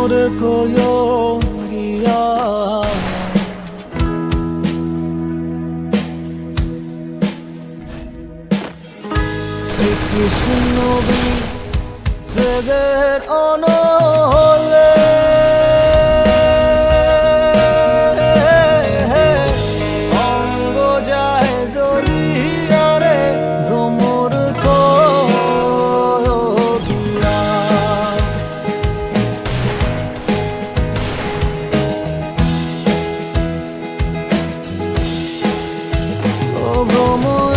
মোর কয়ো গিয়া শ্রীকৃষ্ণ বেদের অনলে অঙ্গ যায় জ্বলিয়ারে ভ্রমর কহিয়া ও ভ্রমর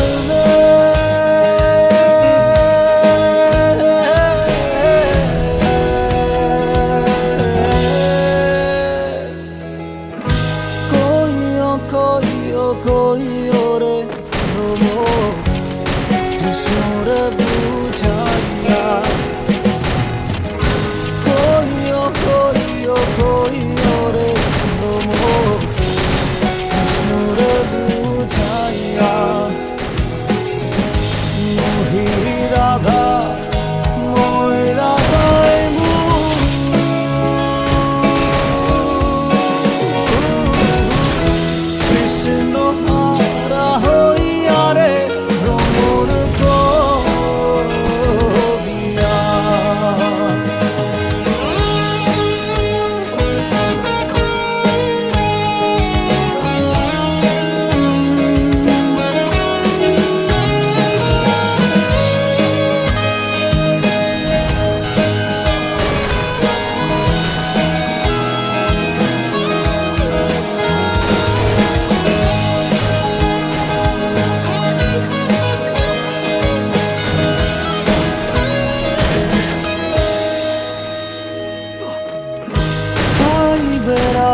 কইও রে ভ্রমর কৃষ্ণরে বুঝাইয়া কইও রে ভ্রমর কৃষ্ণরে বুঝাইয়া মোহি রাধা মই রাধাই কৃষ্ণ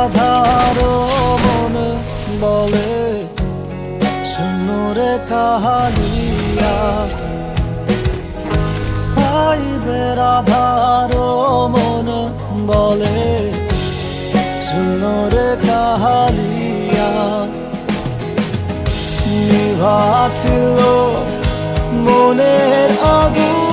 রাধার মনে বলে শুনরে কাহালিয়া আইবে রাধার মনে বলে শুনরে কাহালিয়া নিভাছিল মনের আগুন